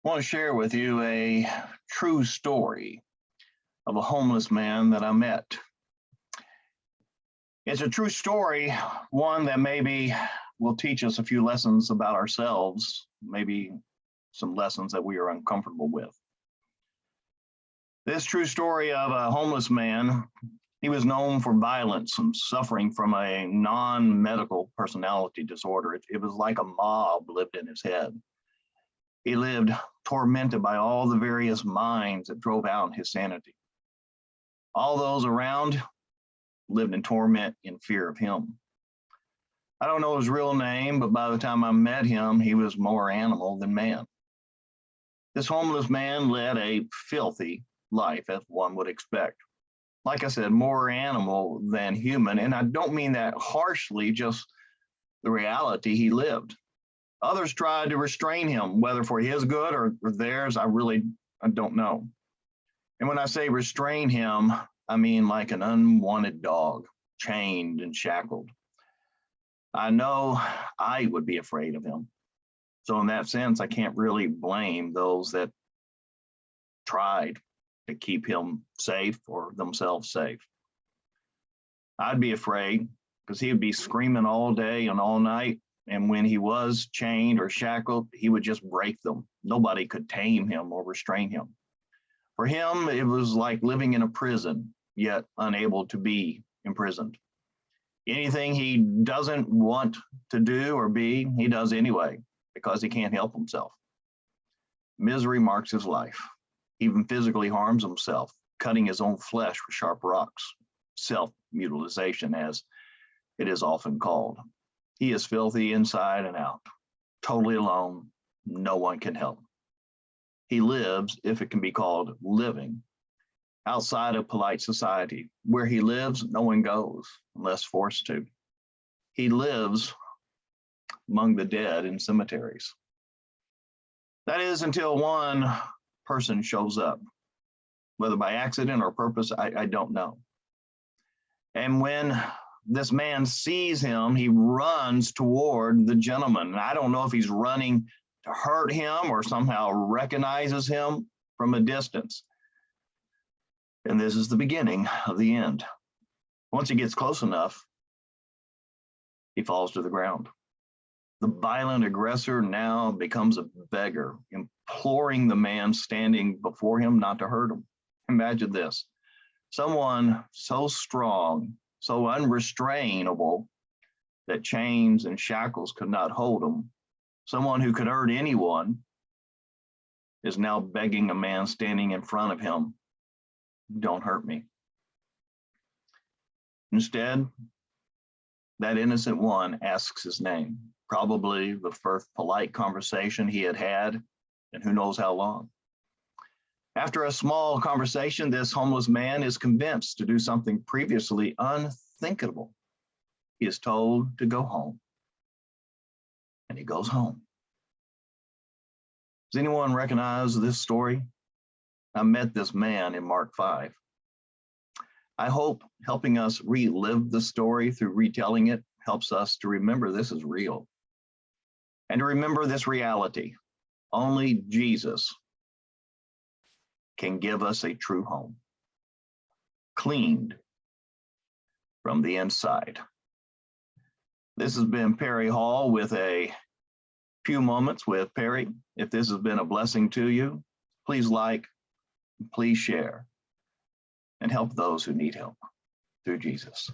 Want to share with you a true story of a homeless man that I met. It's a true story, one that maybe will teach us a few lessons about ourselves, maybe some lessons that we are uncomfortable with. This true story of a homeless man, he was known for violence and suffering from a non medical personality disorder. It was like a mob lived in his head. He lived tormented by all the various minds that drove out his sanity. All those around lived in torment in fear of him. I don't know his real name, but by the time I met him, he was more animal than man. This homeless man led a filthy life, as one would expect. Like I said, more animal than human. And I don't mean that harshly, just the reality he lived. Others tried to restrain him, whether for his good or theirs, I don't know. And when I say restrain him, I mean like an unwanted dog, chained and shackled. I know I would be afraid of him. So in that sense, I can't really blame those that tried to keep him safe or themselves safe. I'd be afraid because he would be screaming all day and all night. And when he was chained or shackled, he would just break them. Nobody could tame him or restrain him. For him, it was like living in a prison, yet unable to be imprisoned. Anything he doesn't want to do or be, he does anyway, because he can't help himself. Misery marks his life. He even physically harms himself, cutting his own flesh with sharp rocks, self-mutilation, as it is often called. He is filthy inside and out, totally alone. No one can help. He lives, if it can be called living, outside of polite society. Where he lives, no one goes unless forced to. He lives among the dead in cemeteries. That is until one person shows up, whether by accident or purpose, I don't know. And when this man sees him, he runs toward the gentleman. And I don't know if he's running to hurt him or somehow recognizes him from a distance. And this is the beginning of the end. Once he gets close enough, he falls to the ground. The violent aggressor now becomes a beggar, imploring the man standing before him not to hurt him. Imagine this. Someone so strong, so unrestrainable that chains and shackles could not hold him, someone who could hurt anyone, is now begging a man standing in front of him, don't hurt me. Instead, that innocent one asks his name, probably the first polite conversation he had had, and who knows how long. After a small conversation, this homeless man is convinced to do something previously unthinkable. He is told to go home, and he goes home. Does anyone recognize this story? I met this man in Mark 5. I hope helping us relive the story through retelling it helps us to remember this is real and to remember this reality. Only Jesus can give us a true home, cleaned from the inside. This has been Perry Hall with a few moments with Perry. If this has been a blessing to you, please like, please share, and help those who need help through Jesus.